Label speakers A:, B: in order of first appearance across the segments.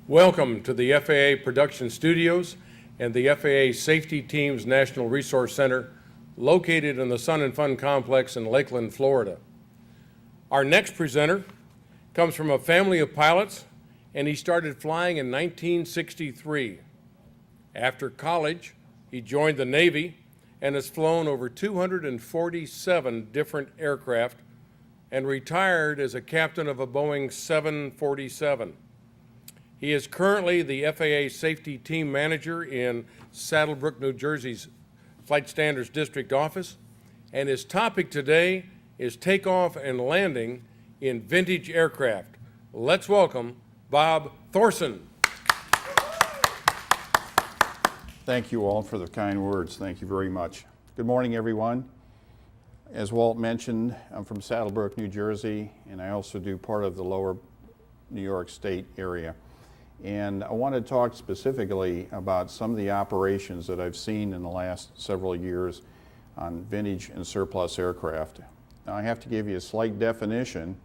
A: Welcome to the FAA Production Studios and the FAA Safety Team's National Resource Center, located in the Sun and Fun Complex in Lakeland, Florida. Our next presenter comes from a family of pilots, and he started flying in 1963. After college, he joined the Navy and has flown over 247 different aircraft and retired as a captain of a Boeing 747. He is currently the FAA Safety Team Manager in Saddlebrook, New Jersey's Flight Standards District Office, and his topic today is takeoff and landing in vintage aircraft. Let's welcome Bob Thorson.
B: Thank you all for the kind words. Thank you very much. Good morning, everyone. As Walt mentioned, I'm from Saddlebrook, New Jersey, and I also do part of the lower New York State area. And I want to talk specifically about some of the operations that I've seen in the last several years on vintage and surplus aircraft. Now, I have to give you a slight definition,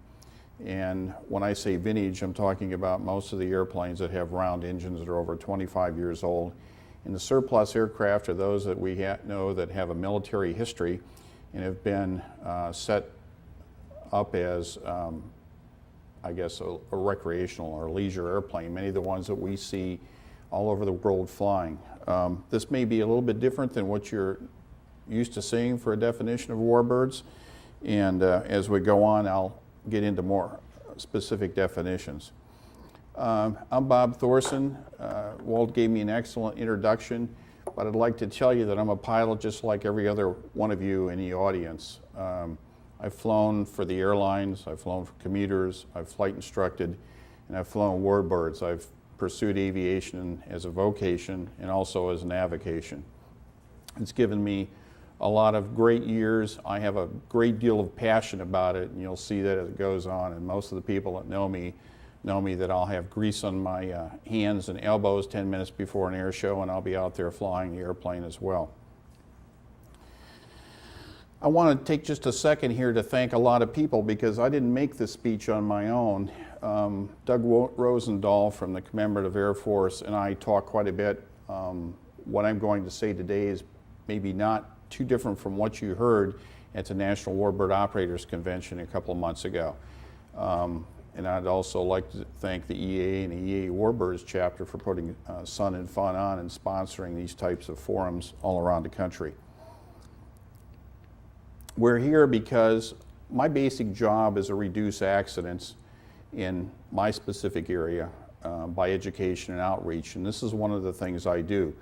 B: and when I say vintage, I'm talking about most of the airplanes that have round engines that are over 25 years old. And the surplus aircraft are those that we know that have a military history and have been set up as I guess a recreational or leisure airplane, many of the ones that we see all over the world flying. This may be a little bit different than what you're used to seeing for a definition of warbirds, and as we go on, I'll get into more specific definitions. I'm Bob Thorson. Walt gave me an excellent introduction, but I'd like to tell you that I'm a pilot just like every other one of you in the audience. I've flown for the airlines, I've flown for commuters, I've flight instructed, and I've flown warbirds. I've pursued aviation as a vocation and also as an avocation. It's given me a lot of great years. I have a great deal of passion about it, and you'll see that as it goes on. And most of the people that know me that I'll have grease on my hands and elbows 10 minutes before an air show, and I'll be out there flying the airplane as well. I want to take just a second here to thank a lot of people because I didn't make this speech on my own. Doug Rosendahl from the Commemorative Air Force and I talked quite a bit. What I'm going to say today is maybe not too different from what you heard at the National Warbird Operators Convention a couple of months ago. And I'd also like to thank the EA and the EA Warbirds chapter for putting Sun and Fun on and sponsoring these types of forums all around the country. We're here because my basic job is to reduce accidents in my specific area by education and outreach, and this is one of the things I do.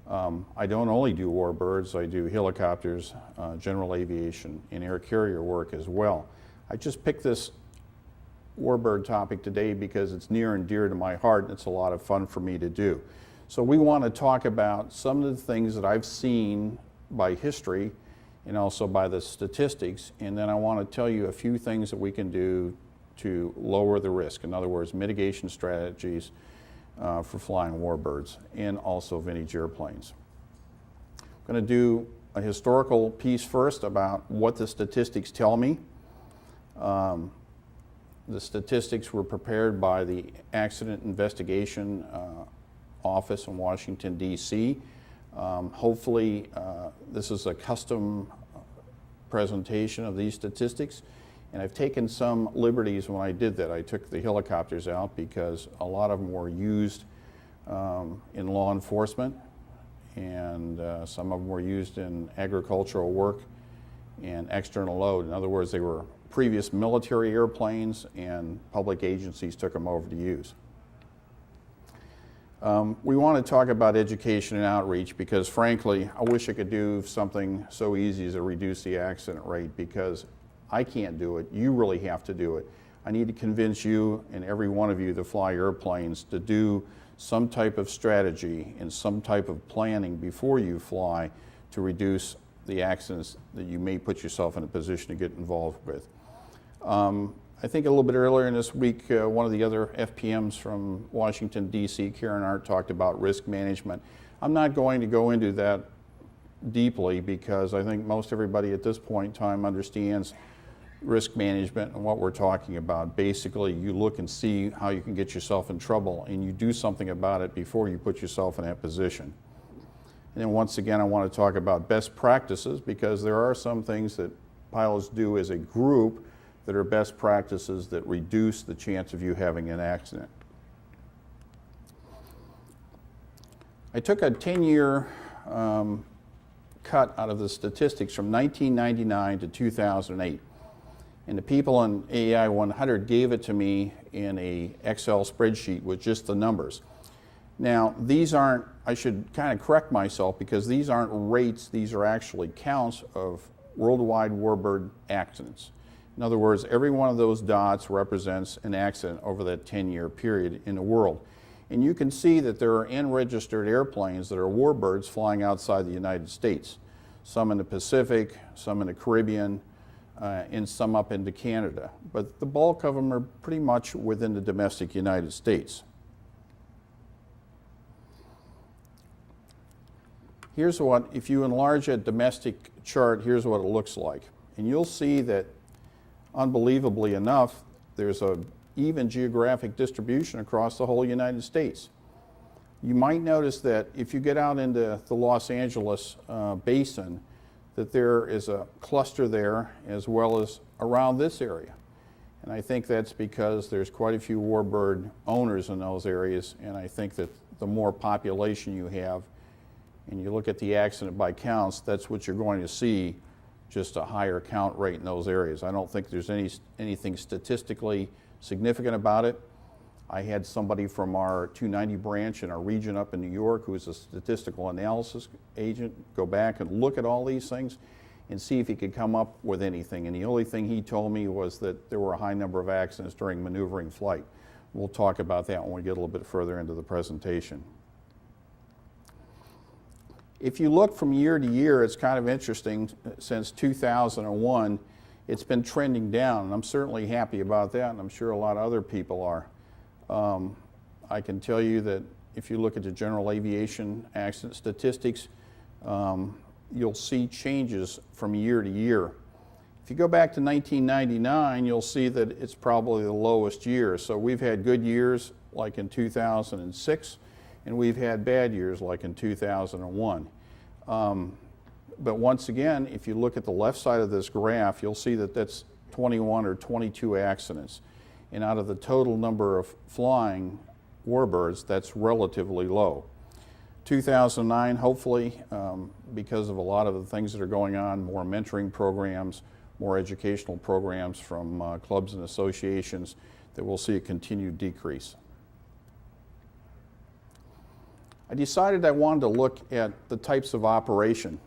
B: I don't only do warbirds, I do helicopters, general aviation, and air carrier work as well. I just picked this warbird topic today because it's near and dear to my heart and it's a lot of fun for me to do. So we want to talk about some of the things that I've seen by history and also by the statistics, and then I want to tell you a few things that we can do to lower the risk. In other words, mitigation strategies for flying warbirds and also vintage airplanes. I'm going to do a historical piece first about what the statistics tell me. The statistics were prepared by the Accident Investigation Office in Washington, D.C. Hopefully, this is a custom presentation of these statistics, and I've taken some liberties when I did that. I took the helicopters out because a lot of them were used in law enforcement, and some of them were used in agricultural work and external load. In other words, they were previous military airplanes, and public agencies took them over to use. We want to talk about education and outreach because, frankly, I wish I could do something so easy as to reduce the accident rate, because I can't do it. You really have to do it. I need to convince you and every one of you that fly airplanes to do some type of strategy and some type of planning before you fly to reduce the accidents that you may put yourself in a position to get involved with. I think a little bit earlier in this week, one of the other FPMs from Washington, D.C., Karen Hart, talked about risk management. I'm not going to go into that deeply because I think most everybody at this point in time understands risk management and what we're talking about. Basically, you look and see how you can get yourself in trouble, and you do something about it before you put yourself in that position. And then once again, I want to talk about best practices, because there are some things that pilots do as a group that are best practices that reduce the chance of you having an accident. I took a 10-year cut out of the statistics from 1999 to 2008. And the people in AI 100 gave it to me in a Excel spreadsheet with just the numbers. Now, these aren't, I should kind of correct myself, because these aren't rates, these are actually counts of worldwide Warbird accidents. In other words, every one of those dots represents an accident over that 10-year period in the world. And you can see that there are unregistered airplanes that are Warbirds flying outside the United States. Some in the Pacific, some in the Caribbean, and some up into Canada. But the bulk of them are pretty much within the domestic United States. Here's what, if you enlarge a domestic chart, here's what it looks like. And you'll see that, unbelievably enough, there's an even geographic distribution across the whole United States. You might notice that if you get out into the Los Angeles basin, that there is a cluster there as well as around this area. And I think that's because there's quite a few Warbird owners in those areas, and I think that the more population you have, and you look at the accident by counts, that's what you're going to see, just a higher count rate in those areas. I don't think there's anything statistically significant about it. I had somebody from our 290 branch in our region up in New York, who is a statistical analysis agent, go back and look at all these things and see if he could come up with anything. And the only thing he told me was that there were a high number of accidents during maneuvering flight. We'll talk about that when we get a little bit further into the presentation. If you look from year to year, it's kind of interesting. Since 2001, it's been trending down, and I'm certainly happy about that, and I'm sure a lot of other people are. I can tell you that if you look at the general aviation accident statistics, you'll see changes from year to year. If you go back to 1999, you'll see that it's probably the lowest year. So we've had good years like in 2006, and we've had bad years like in 2001. But once again, if you look at the left side of this graph, you'll see that that's 21 or 22 accidents. And out of the total number of flying Warbirds, that's relatively low. 2009, hopefully, because of a lot of the things that are going on, more mentoring programs, more educational programs from clubs and associations, that we'll see a continued decrease. I decided I wanted to look at the types of operation,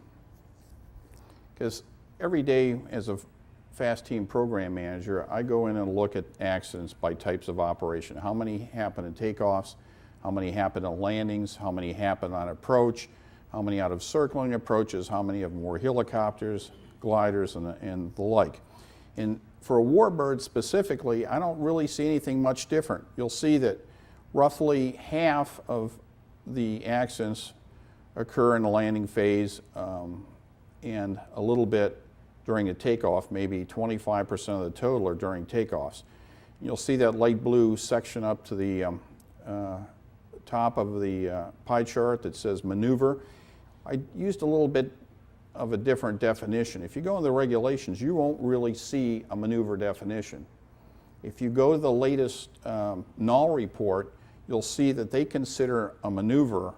B: because every day as a fast team program manager, I go in and look at accidents by types of operation. How many happen in takeoffs, how many happen in landings, how many happen on approach, how many out of circling approaches, how many of them were helicopters, gliders, and the like. And for a Warbird specifically, I don't really see anything much different. You'll see that roughly half of the accidents occur in the landing phase, and a little bit during a takeoff. Maybe 25% of the total are during takeoffs. You'll see that light blue section up to the top of the pie chart that says maneuver. I used a little bit of a different definition. If you go in the regulations, you won't really see a maneuver definition. If you go to the latest null report, you'll see that they consider a maneuver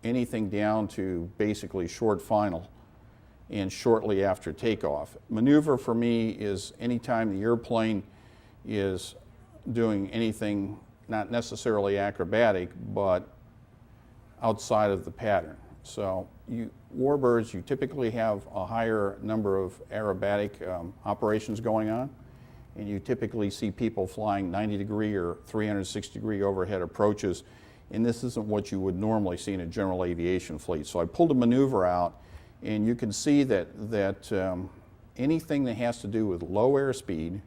B: anything down to basically short final and shortly after takeoff. Maneuver for me is anytime the airplane is doing anything not necessarily acrobatic, but outside of the pattern. So Warbirds, you typically have a higher number of aerobatic operations going on, and you typically see people flying 90-degree or 360-degree overhead approaches, and this isn't what you would normally see in a general aviation fleet. So I pulled a maneuver out, and you can see that anything that has to do with low airspeed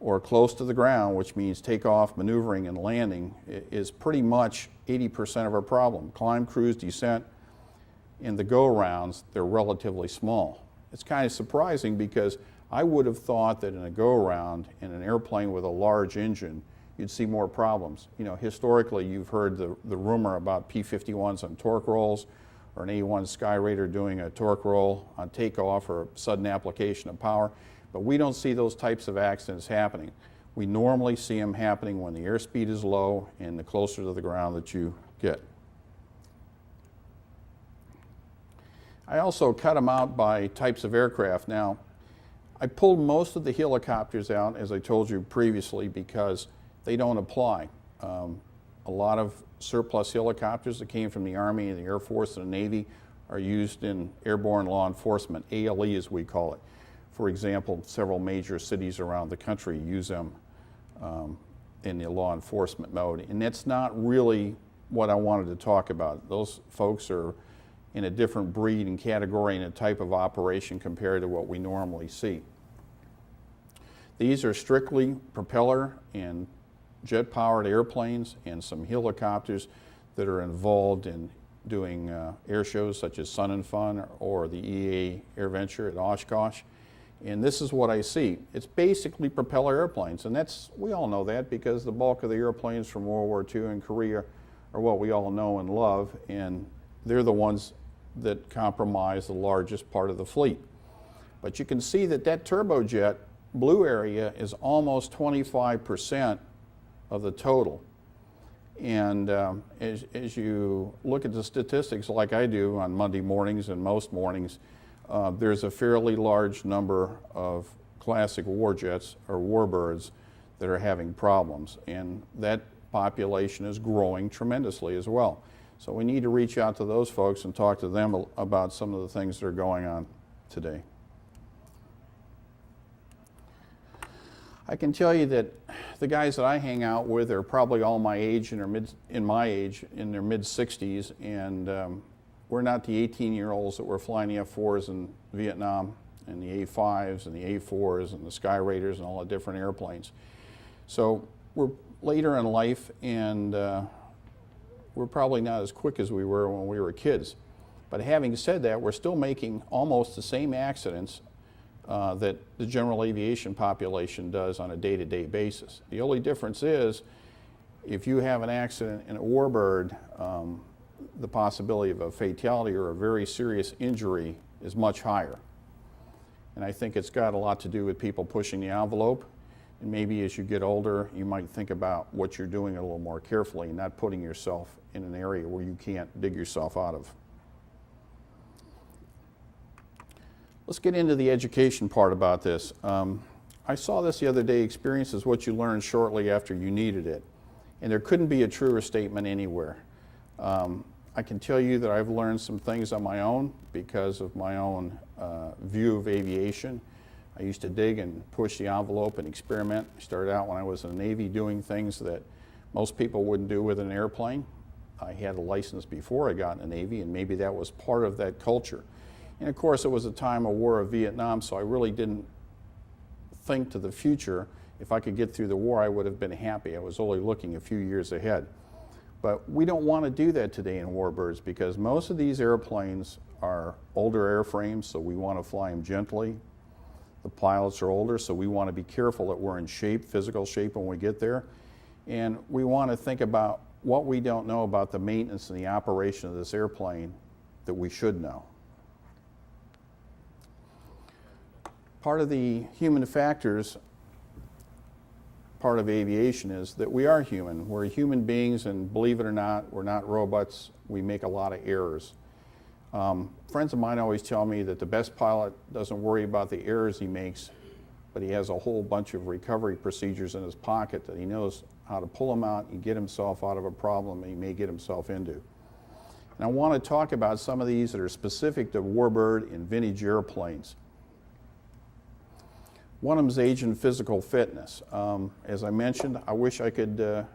B: or close to the ground, which means takeoff, maneuvering, and landing, is pretty much 80% of our problem. Climb, cruise, descent, and the go-arounds, they're relatively small. It's kind of surprising because I would have thought that in a go-around in an airplane with a large engine, you'd see more problems. You know, historically, you've heard the rumor about P-51s on torque rolls, or an A-1 Skyraider doing a torque roll on takeoff or sudden application of power, but we don't see those types of accidents happening. We normally see them happening when the airspeed is low and the closer to the ground that you get. I also cut them out by types of aircraft. Now, I pulled most of the helicopters out, as I told you previously, because they don't apply. A lot of surplus helicopters that came from the Army and the Air Force and the Navy are used in airborne law enforcement, ALE as we call it. For example, several major cities around the country use them in the law enforcement mode. And that's not really what I wanted to talk about. Those folks are in a different breed and category and a type of operation compared to what we normally see. These are strictly propeller and jet-powered airplanes and some helicopters that are involved in doing air shows such as Sun and Fun or the EA Air Venture at Oshkosh. And this is what I see. It's basically propeller airplanes, and we all know that because the bulk of the airplanes from World War II and Korea are what we all know and love, and they're the ones that comprise the largest part of the fleet. But you can see that that turbojet blue area is almost 25% of the total. And as you look at the statistics like I do on Monday mornings and most mornings, there's a fairly large number of classic warjets or warbirds that are having problems, and that population is growing tremendously as well. So we need to reach out to those folks and talk to them about some of the things that are going on today. I can tell you that the guys that I hang out with are probably all my age and in their mid-60s, and we're not the 18-year-olds that were flying the F-4s in Vietnam and the A-5s and the A-4s and the Skyraiders and all the different airplanes. So we're later in life, and we're probably not as quick as we were when we were kids. But having said that, we're still making almost the same accidents that the general aviation population does on a day-to-day basis. The only difference is if you have an accident in a Warbird, the possibility of a fatality or a very serious injury is much higher. And I think it's got a lot to do with people pushing the envelope. And maybe as you get older, you might think about what you're doing a little more carefully and not putting yourself in an area where you can't dig yourself out of. Let's get into the education part about this. I saw this the other day, experience is what you learn shortly after you needed it. And there couldn't be a truer statement anywhere. I can tell you that I've learned some things on my own because of my own view of aviation. I used to dig and push the envelope and experiment. I started out when I was in the Navy doing things that most people wouldn't do with an airplane. I had a license before I got in the Navy, and maybe that was part of that culture. And of course, it was a time of War of Vietnam, so I really didn't think to the future. If I could get through the war, I would have been happy. I was only looking a few years ahead. But we don't want to do that today in Warbirds because most of these airplanes are older airframes, so we want to fly them gently. The pilots are older, so we want to be careful that we're in shape, physical shape when we get there. And we want to think about what we don't know about the maintenance and the operation of this airplane that we should know. Part of the human factors, part of aviation is that we are human. We're human beings, and believe it or not, we're not robots. We make a lot of errors. Friends of mine always tell me that the best pilot doesn't worry about the errors he makes, but he has a whole bunch of recovery procedures in his pocket that he knows how to pull them out and get himself out of a problem he may get himself into. And I want to talk about some of these that are specific to Warbird and vintage airplanes. One of them is age and physical fitness. As I mentioned, I wish I could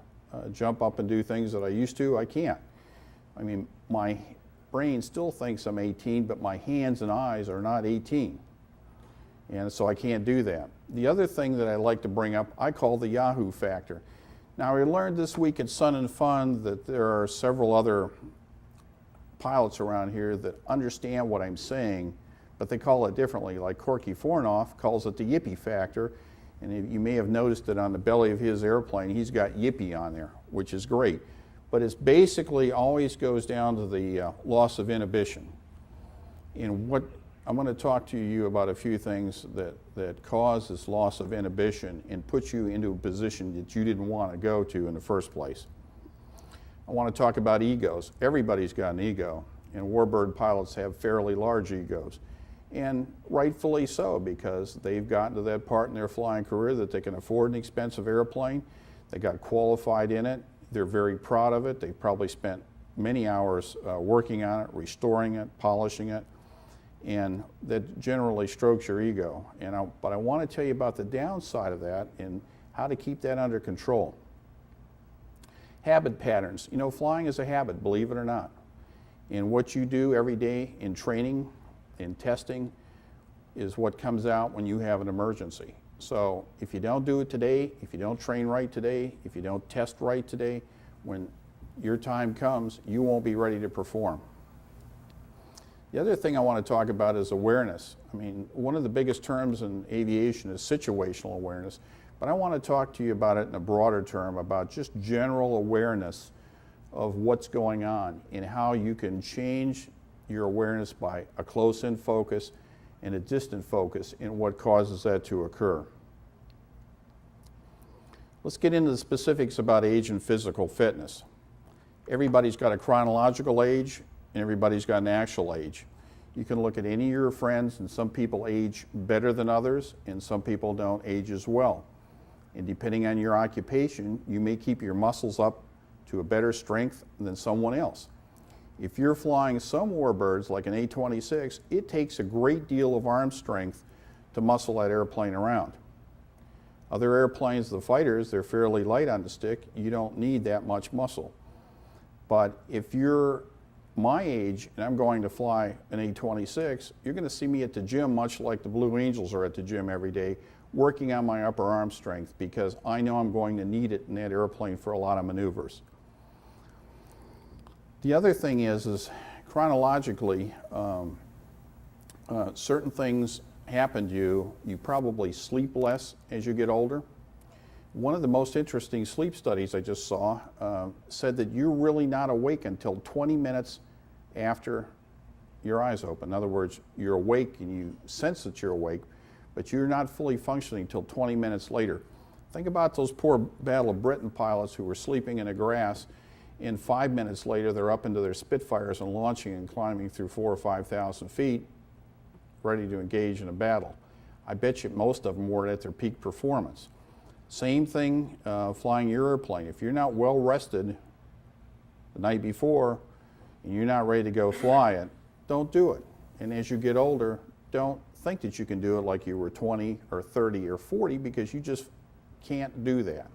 B: jump up and do things that I used to. I can't. I mean, my brain still thinks I'm 18, but my hands and eyes are not 18. And so I can't do that. The other thing that I like to bring up, I call the Yahoo factor. Now, I learned this week at Sun and Fun that there are several other pilots around here that understand what I'm saying, but they call it differently. Like Corky Fornoff calls it the yippee factor, and you may have noticed that on the belly of his airplane, he's got yippee on there, which is great. But it basically always goes down to the loss of inhibition. And what I'm going to talk to you about a few things that cause this loss of inhibition and put you into a position that you didn't want to go to in the first place. I want to talk about egos. Everybody's got an ego, and Warbird pilots have fairly large egos. And rightfully so, because they've gotten to that part in their flying career that they can afford an expensive airplane. They got qualified in it. They're very proud of it. They've probably spent many hours working on it, restoring it, polishing it, and that generally strokes your ego. But I want to tell you about the downside of that and how to keep that under control. Habit patterns. You know, flying is a habit, believe it or not. And what you do every day in training, in testing, is what comes out when you have an emergency. So if you don't do it today, if you don't train right today, if you don't test right today, when your time comes, you won't be ready to perform. The other thing I want to talk about is awareness. I mean, one of the biggest terms in aviation is situational awareness, but I want to talk to you about it in a broader term, about just general awareness of what's going on and how you can change your awareness by a close-in focus and a distant focus in what causes that to occur. Let's get into the specifics about age and physical fitness. Everybody's got a chronological age and everybody's got an actual age. You can look at any of your friends, and some people age better than others and some people don't age as well. And depending on your occupation, you may keep your muscles up to a better strength than someone else. If you're flying some warbirds like an A-26, it takes a great deal of arm strength to muscle that airplane around. Other airplanes, the fighters, they're fairly light on the stick. You don't need that much muscle. But if you're my age and I'm going to fly an A-26, you're going to see me at the gym much like the Blue Angels are at the gym every day, working on my upper arm strength because I know I'm going to need it in that airplane for a lot of maneuvers. The other thing is chronologically, certain things happen to you. You probably sleep less as you get older. One of the most interesting sleep studies I just saw said that you're really not awake until 20 minutes after your eyes open. In other words, you're awake and you sense that you're awake, but you're not fully functioning until 20 minutes later. Think about those poor Battle of Britain pilots who were sleeping in the grass, and 5 minutes later they're up into their Spitfires and launching and climbing through 4,000 or 5,000 feet, ready to engage in a battle. I bet you most of them were at their peak performance. Same thing flying your airplane. If you're not well rested the night before and you're not ready to go fly it, don't do it. And as you get older, don't think that you can do it like you were 20 or 30 or 40 because you just can't do that.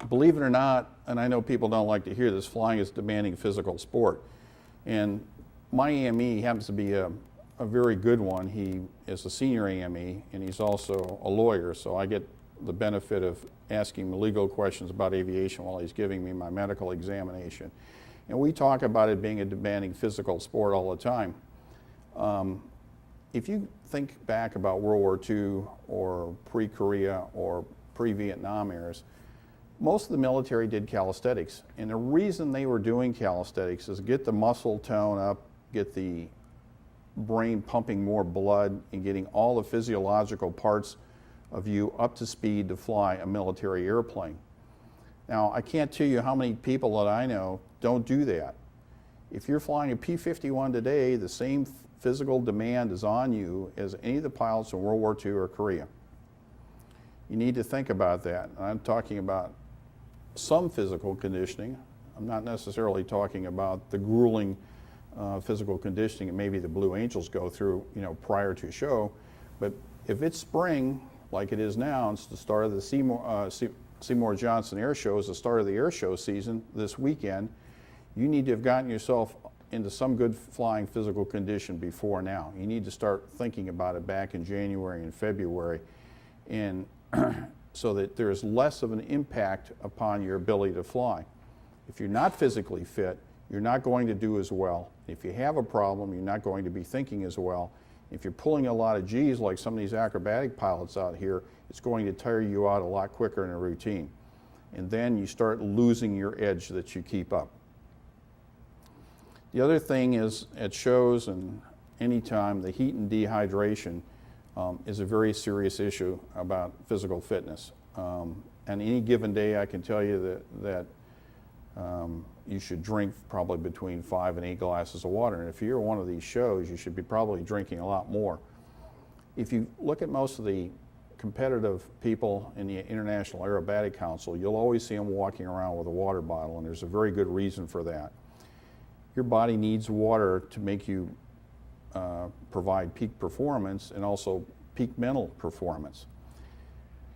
B: Believe it or not, and I know people don't like to hear this, flying is a demanding physical sport. And my AME happens to be a very good one. He is a senior AME and he's also a lawyer, so I get the benefit of asking him legal questions about aviation while he's giving me my medical examination. And we talk about it being a demanding physical sport all the time. If you think back about World War II or pre-Korea or pre-Vietnam eras, most of the military did calisthenics. And the reason they were doing calisthenics is get the muscle tone up, get the brain pumping more blood, and getting all the physiological parts of you up to speed to fly a military airplane. Now, I can't tell you how many people that I know don't do that. If you're flying a P-51 today, the same physical demand is on you as any of the pilots in World War II or Korea. You need to think about that. I'm talking about some physical conditioning. I'm not necessarily talking about the grueling physical conditioning that maybe the Blue Angels go through, prior to show. But if it's spring, like it is now, it's the start of the Seymour Johnson Air Show, is the start of the air show season this weekend, you need to have gotten yourself into some good flying physical condition before now. You need to start thinking about it back in January and February, and so that there's less of an impact upon your ability to fly. If you're not physically fit, you're not going to do as well. If you have a problem, you're not going to be thinking as well. If you're pulling a lot of G's like some of these acrobatic pilots out here, it's going to tire you out a lot quicker in a routine. And then you start losing your edge that you keep up. The other thing is at shows and anytime, the heat and dehydration is a very serious issue about physical fitness. On any given day, I can tell you that you should drink probably between 5 and 8 glasses of water. And if you're at one of these shows, you should be probably drinking a lot more. If you look at most of the competitive people in the International Aerobatic Council, you'll always see them walking around with a water bottle, and there's a very good reason for that. Your body needs water to make you provide peak performance and also peak mental performance.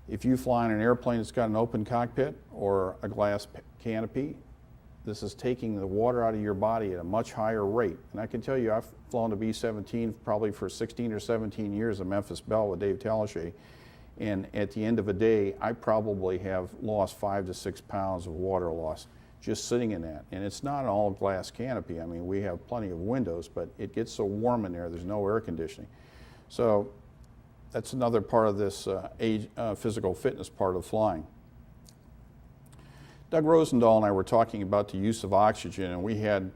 B: If you fly in an airplane that's got an open cockpit or a glass canopy, this is taking the water out of your body at a much higher rate. And I can tell you, I've flown a B-17 probably for 16 or 17 years at Memphis Bell with Dave Talashe. And at the end of a day, I probably have lost 5 to 6 pounds of water loss just sitting in that. And it's not an all glass canopy. I mean, we have plenty of windows, but it gets so warm in there, there's no air conditioning. So that's another part of this physical fitness part of flying. Doug Rosendahl and I were talking about the use of oxygen, and we had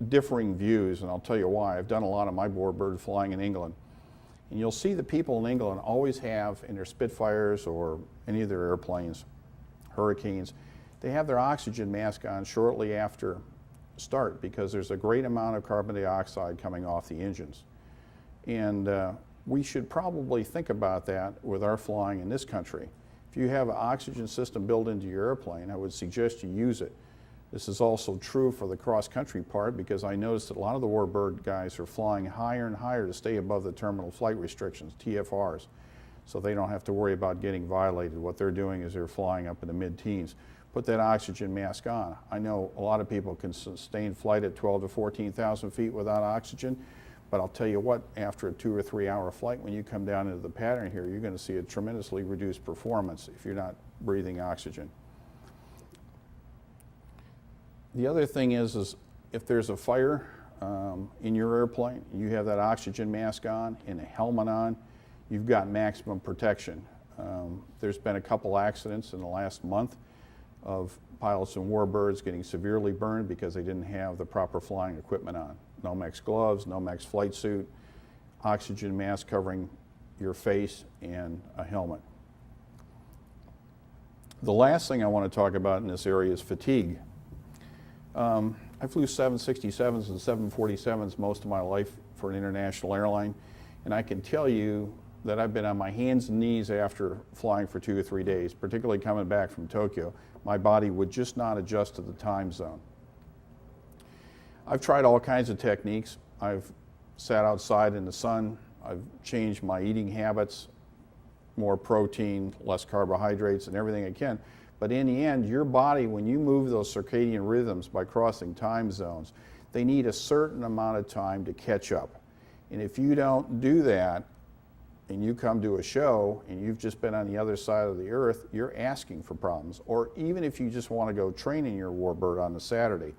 B: differing views, and I'll tell you why. I've done a lot of my Warbird flying in England. And you'll see the people in England always have, in their Spitfires or any of their airplanes, Hurricanes, they have their oxygen mask on shortly after start because there's a great amount of carbon dioxide coming off the engines. And we should probably think about that with our flying in this country. If you have an oxygen system built into your airplane, I would suggest you use it. This is also true for the cross-country part because I noticed that a lot of the Warbird guys are flying higher and higher to stay above the terminal flight restrictions, TFRs, so they don't have to worry about getting violated. What they're doing is they're flying up in the mid-teens. Put that oxygen mask on. I know a lot of people can sustain flight at 12 to 14,000 feet without oxygen, but I'll tell you what, after a 2 or 3 hour flight, when you come down into the pattern here, you're going to see a tremendously reduced performance if you're not breathing oxygen. The other thing is if there's a fire in your airplane, you have that oxygen mask on and a helmet on, you've got maximum protection. There's been a couple accidents in the last month of pilots and Warbirds getting severely burned because they didn't have the proper flying equipment on. Nomex gloves, Nomex flight suit, oxygen mask covering your face, and a helmet. The last thing I want to talk about in this area is fatigue. I flew 767s and 747s most of my life for an international airline, and I can tell you that I've been on my hands and knees after flying for 2 or 3 days, particularly coming back from Tokyo. My body would just not adjust to the time zone. I've tried all kinds of techniques. I've sat outside in the sun. I've changed my eating habits, more protein, less carbohydrates, and everything I can. But in the end, your body, when you move those circadian rhythms by crossing time zones, they need a certain amount of time to catch up. And if you don't do that, and you come to a show and you've just been on the other side of the earth, you're asking for problems. Or even if you just want to go train in your Warbird on a Saturday.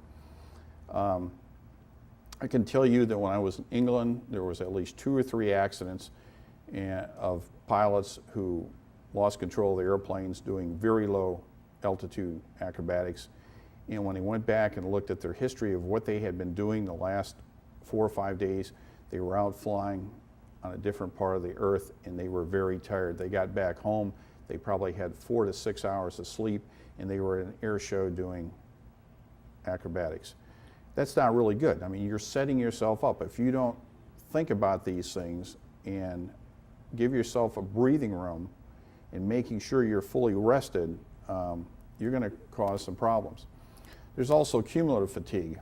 B: I can tell you that when I was in England, there was at least 2 or 3 accidents of pilots who lost control of the airplanes doing very low altitude acrobatics. And when they went back and looked at their history of what they had been doing the last 4 or 5 days, they were out flying on a different part of the earth and they were very tired. They got back home, they probably had 4 to 6 hours of sleep, and they were at an air show doing acrobatics. That's not really good. I mean, you're setting yourself up. If you don't think about these things and give yourself a breathing room and making sure you're fully rested, you're going to cause some problems. There's also cumulative fatigue.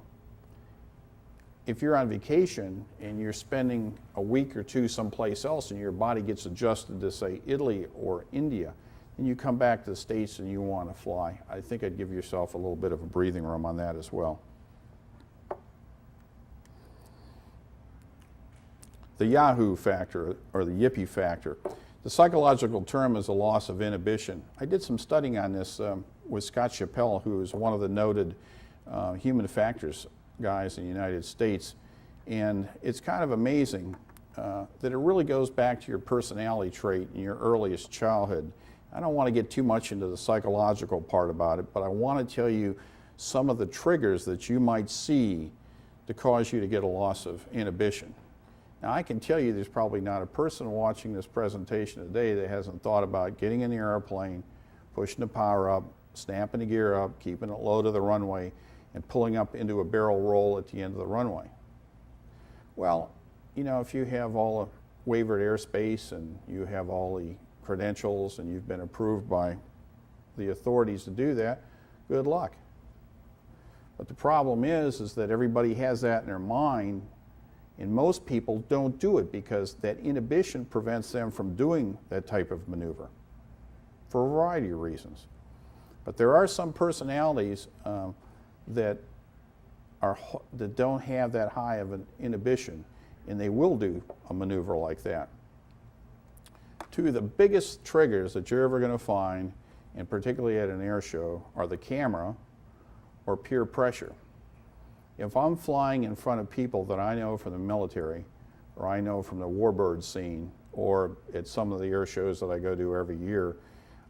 B: If you're on vacation and you're spending a week or 2 someplace else and your body gets adjusted to, say, Italy or India, and you come back to the States and you want to fly, I think I'd give yourself a little bit of a breathing room on that as well. The Yahoo factor, or the yippee factor. The psychological term is a loss of inhibition. I did some studying on this with Scott Chappell, who is one of the noted human factors guys in the United States. And it's kind of amazing that it really goes back to your personality trait in your earliest childhood. I don't want to get too much into the psychological part about it, but I want to tell you some of the triggers that you might see to cause you to get a loss of inhibition. Now, I can tell you there's probably not a person watching this presentation today that hasn't thought about getting in the airplane, pushing the power up, snapping the gear up, keeping it low to the runway, and pulling up into a barrel roll at the end of the runway. Well, you know, if you have all the waivered airspace and you have all the credentials and you've been approved by the authorities to do that, good luck. But the problem is that everybody has that in their mind, and most people don't do it because that inhibition prevents them from doing that type of maneuver for a variety of reasons. But there are some personalities that don't have that high of an inhibition, and they will do a maneuver like that. Two of the biggest triggers that you're ever going to find, and particularly at an air show, are the camera or peer pressure. If I'm flying in front of people that I know from the military, or I know from the Warbird scene, or at some of the air shows that I go to every year,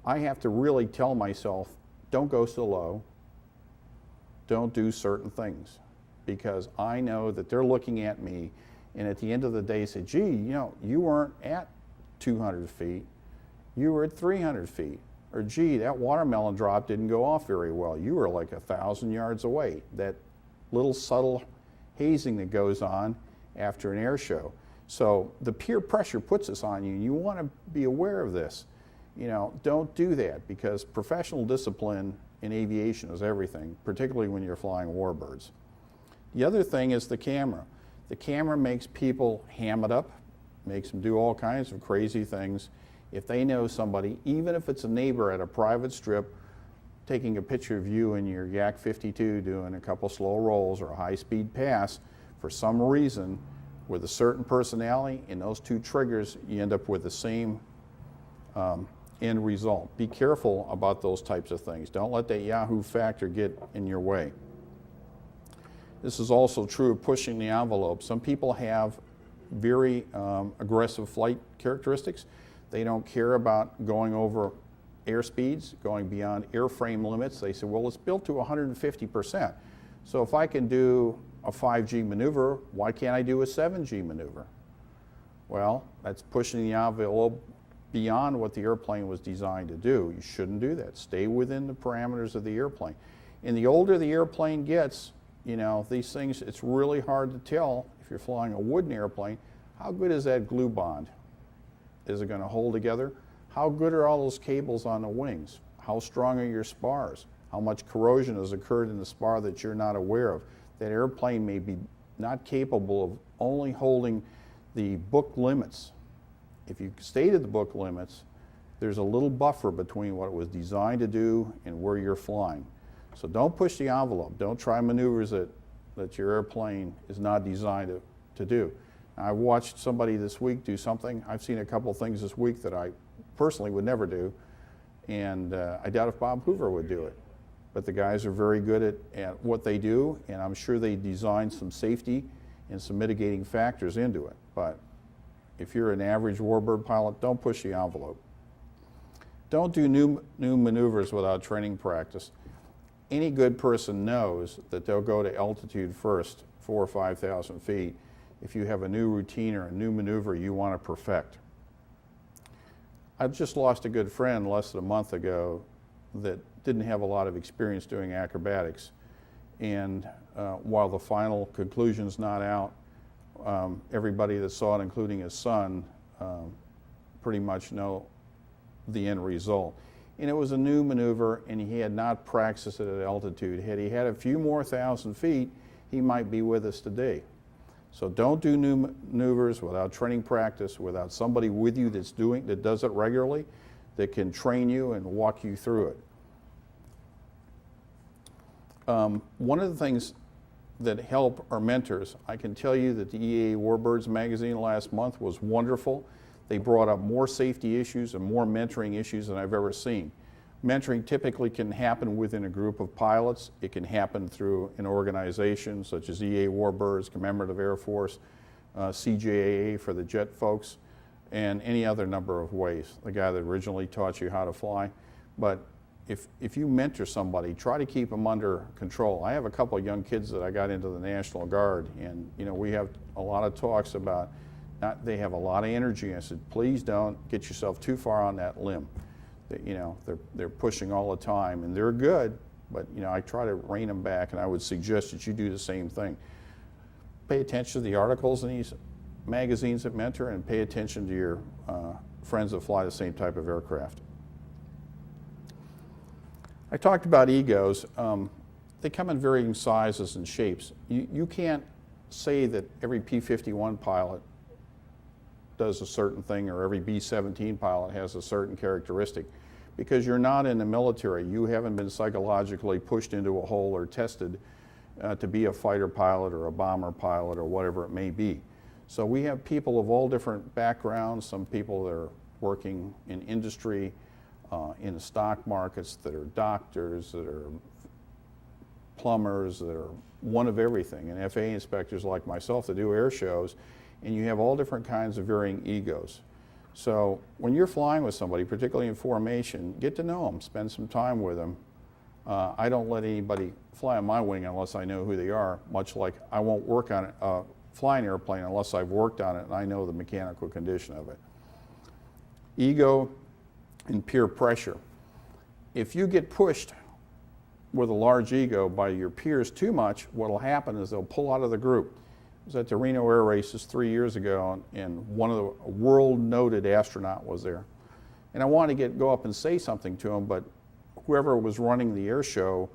B: I have to really tell myself, don't go so low, don't do certain things, because I know that they're looking at me, and at the end of the day say, gee, you know, you weren't at 200 feet, you were at 300 feet. Or gee, that watermelon drop didn't go off very well, you were like 1,000 yards away. That little subtle hazing that goes on after an air show. So the peer pressure puts this on you, and you want to be aware of this. You know, don't do that, because professional discipline in aviation is everything, particularly when you're flying Warbirds. The other thing is the camera. The camera makes people ham it up, makes them do all kinds of crazy things. If they know somebody, even if it's a neighbor at a private strip, taking a picture of you in your Yak 52 doing a couple slow rolls or a high-speed pass, for some reason, with a certain personality, and those two triggers, you end up with the same end result. Be careful about those types of things. Don't let that Yahoo factor get in your way. This is also true of pushing the envelope. Some people have very aggressive flight characteristics. They don't care about going over airspeeds, going beyond airframe limits. They say, well, it's built to 150%. So if I can do a 5G maneuver, why can't I do a 7G maneuver? Well, that's pushing the envelope beyond what the airplane was designed to do. You shouldn't do that. Stay within the parameters of the airplane. And the older the airplane gets, you know, these things, it's really hard to tell if you're flying a wooden airplane, how good is that glue bond? Is it going to hold together? How good are all those cables on the wings? How strong are your spars? How much corrosion has occurred in the spar that you're not aware of? That airplane may be not capable of only holding the book limits. If you stay to the book limits, there's a little buffer between what it was designed to do and where you're flying. So don't push the envelope. Don't try maneuvers that your airplane is not designed to do. I watched somebody this week do something. I've seen a couple things this week that I personally would never do, and I doubt if Bob Hoover would do it. But the guys are very good at what they do, and I'm sure they designed some safety and some mitigating factors into it. But if you're an average Warbird pilot, don't push the envelope. Don't do new maneuvers without training practice. Any good person knows that they'll go to altitude first, 4,000 or 5,000 feet, if you have a new routine or a new maneuver you want to perfect. I've just lost a good friend less than a month ago that didn't have a lot of experience doing acrobatics. And while the final conclusion's not out, everybody that saw it, including his son, pretty much know the end result. And it was a new maneuver, and he had not practiced it at altitude. Had he had a few more 1,000 feet, he might be with us today. So don't do new maneuvers without training practice, without somebody with you that does it regularly, that can train you and walk you through it. One of the things that help our mentors, I can tell you that the EAA Warbirds magazine last month was wonderful. They brought up more safety issues and more mentoring issues than I've ever seen. Mentoring typically can happen within a group of pilots. It can happen through an organization such as EA Warbirds, Commemorative Air Force, CJAA for the jet folks, and any other number of ways. The guy that originally taught you how to fly. But if you mentor somebody, try to keep them under control. I have a couple of young kids that I got into the National Guard, and we have a lot of talks about they have a lot of energy. I said, please don't get yourself too far on that limb. They're pushing all the time, and they're good, but I try to rein them back, and I would suggest that you do the same thing. Pay attention to the articles in these magazines that mentor, and pay attention to your friends that fly the same type of aircraft. I talked about egos. They come in varying sizes and shapes. You can't say that every P-51 pilot does a certain thing or every B-17 pilot has a certain characteristic, because you're not in the military. You haven't been psychologically pushed into a hole or tested to be a fighter pilot or a bomber pilot or whatever it may be. So we have people of all different backgrounds, some people that are working in industry, in the stock markets, that are doctors, that are plumbers, that are one of everything, and FAA inspectors like myself that do air shows, and you have all different kinds of varying egos. So when you're flying with somebody, particularly in formation, get to know them, spend some time with them. I don't let anybody fly on my wing unless I know who they are, much like I won't work on a flying airplane unless I've worked on it and I know the mechanical condition of it. Ego and peer pressure. If you get pushed with a large ego by your peers too much, what will happen is they'll pull out of the group. I was at the Reno Air Races 3 years ago, and one of the world-noted astronaut was there. And I wanted to go up and say something to him, but whoever was running the air show,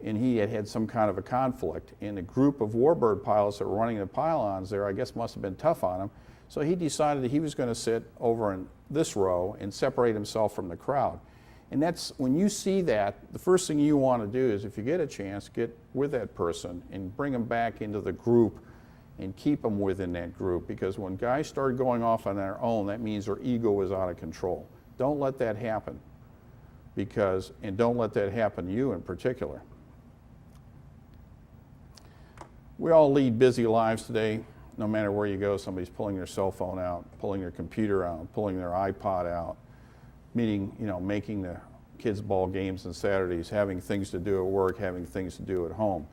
B: and he had some kind of a conflict. And a group of Warbird pilots that were running the pylons there, I guess must have been tough on him. So he decided that he was going to sit over in this row and separate himself from the crowd. And that's, when you see that, the first thing you want to do is, if you get a chance, get with that person and bring them back into the group and keep them within that group. Because when guys start going off on their own, that means their ego is out of control. Don't let that happen. And don't let that happen to you in particular. We all lead busy lives today. No matter where you go, somebody's pulling their cell phone out, pulling their computer out, pulling their iPod out, making the kids' ball games on Saturdays, having things to do at work, having things to do at home.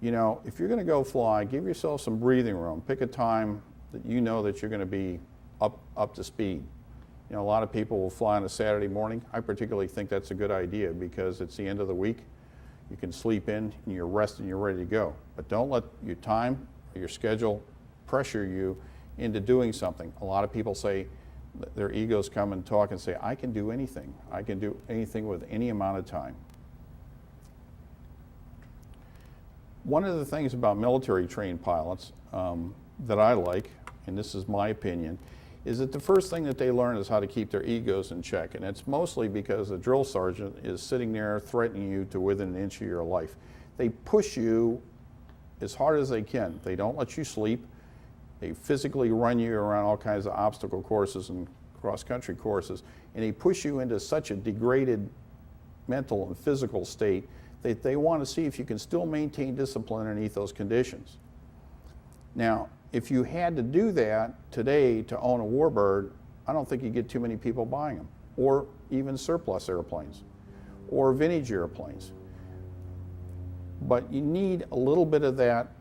B: If you're going to go fly, give yourself some breathing room. Pick a time that you know that you're going to be up to speed. A lot of people will fly on a Saturday morning. I particularly think that's a good idea because it's the end of the week. You can sleep in and you're rested and you're ready to go. But don't let your time or your schedule pressure you into doing something. A lot of people say, their egos come and talk and say, I can do anything. I can do anything with any amount of time. One of the things about military trained pilots that I like, and this is my opinion, is that the first thing that they learn is how to keep their egos in check. And it's mostly because the drill sergeant is sitting there threatening you to within an inch of your life. They push you as hard as they can. They don't let you sleep. They physically run you around all kinds of obstacle courses and cross-country courses, and they push you into such a degraded mental and physical state that they want to see if you can still maintain discipline underneath those conditions. Now, if you had to do that today to own a Warbird, I don't think you get too many people buying them, or even surplus airplanes, or vintage airplanes. But you need a little bit of that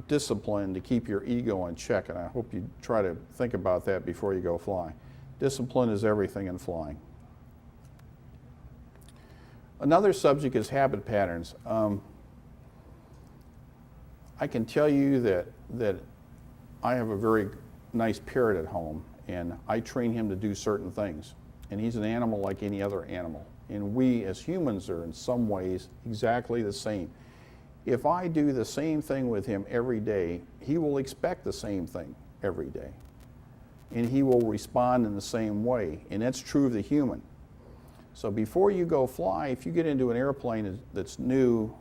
B: discipline to keep your ego in check, and I hope you try to think about that before you go fly. Discipline is everything in flying. Another subject is habit patterns. I can tell you that I have a very nice parrot at home, and I train him to do certain things. And he's an animal like any other animal. And we as humans are in some ways exactly the same. If I do the same thing with him every day, he will expect the same thing every day. And he will respond in the same way. And that's true of the human. So before you go fly, if you get into an airplane that's new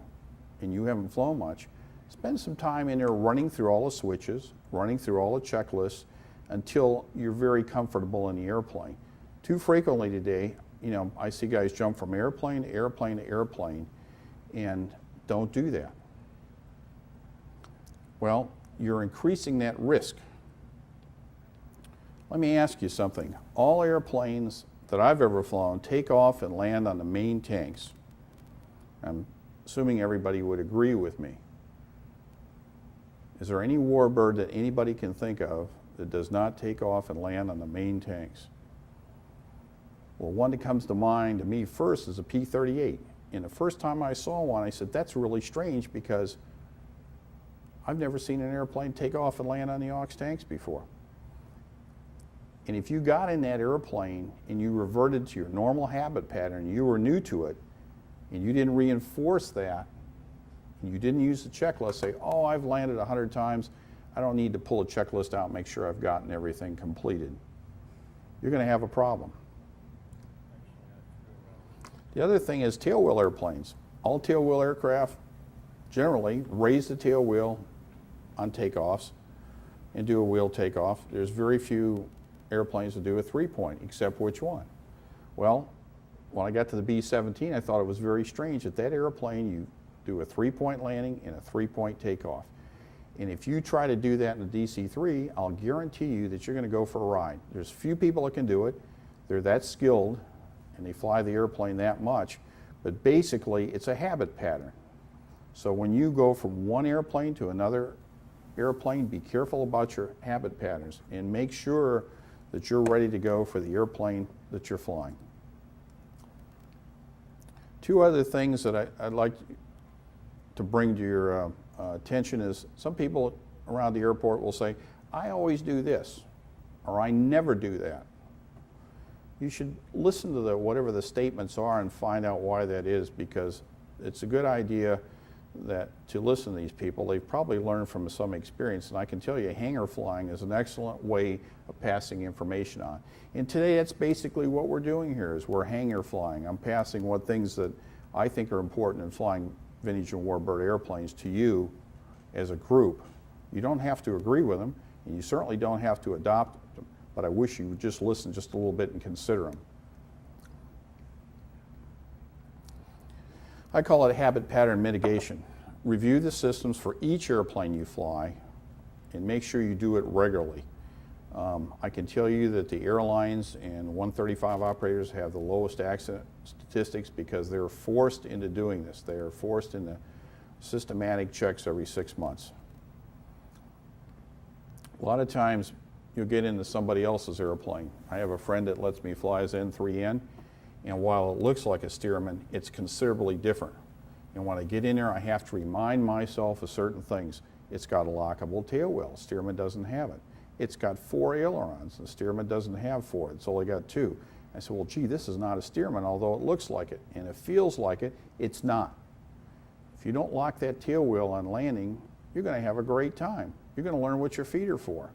B: and you haven't flown much, spend some time in there running through all the switches, running through all the checklists until you're very comfortable in the airplane. Too frequently today, you know, I see guys jump from airplane to airplane to airplane, and don't do that. Well, you're increasing that risk. Let me ask you something. All airplanes that I've ever flown take off and land on the main tanks. I'm assuming everybody would agree with me. Is there any Warbird that anybody can think of that does not take off and land on the main tanks? Well, one that comes to mind to me first is a P-38. And the first time I saw one, I said, that's really strange because I've never seen an airplane take off and land on the aux tanks before. And if you got in that airplane and you reverted to your normal habit pattern, you were new to it, and you didn't reinforce that, and you didn't use the checklist, say, oh, I've landed 100 times, I don't need to pull a checklist out and make sure I've gotten everything completed. You're going to have a problem. The other thing is tailwheel airplanes. All tailwheel aircraft generally raise the tail wheel on takeoffs and do a wheel takeoff. There's very few airplanes that do a three-point, except which one? Well, when I got to the B-17, I thought it was very strange that that airplane, you do a three-point landing and a three-point takeoff. And if you try to do that in the DC-3, I'll guarantee you that you're going to go for a ride. There's few people that can do it. They're that skilled, and they fly the airplane that much. But basically, it's a habit pattern. So when you go from one airplane to another airplane, be careful about your habit patterns and make sure that you're ready to go for the airplane that you're flying. Two other things that I'd like to bring to your attention is some people around the airport will say, I always do this, or I never do that. You should listen to whatever the statements are and find out why that is, because it's a good idea that to listen to these people. They've probably learned from some experience, and I can tell you hangar flying is an excellent way of passing information on. And today that's basically what we're doing here, is we're hangar flying. I'm passing what things that I think are important in flying vintage and Warbird airplanes to you as a group. You don't have to agree with them, and you certainly don't have to adopt them, but I wish you would just listen just a little bit and consider them. I call it habit pattern mitigation. Review the systems for each airplane you fly and make sure you do it regularly. I can tell you that the airlines and 135 operators have the lowest accident statistics because they're forced into doing this. They are forced into systematic checks every 6 months. A lot of times you'll get into somebody else's airplane. I have a friend that lets me fly his N3N, and while it looks like a Stearman, it's considerably different. And when I get in there, I have to remind myself of certain things. It's got a lockable tail wheel. Stearman doesn't have it. It's got 4 ailerons. The Stearman doesn't have 4. It's only got 2. I said, well, gee, this is not a Stearman, although it looks like it. And it feels like it. It's not. If you don't lock that tail wheel on landing, you're going to have a great time. You're going to learn what your feet are for.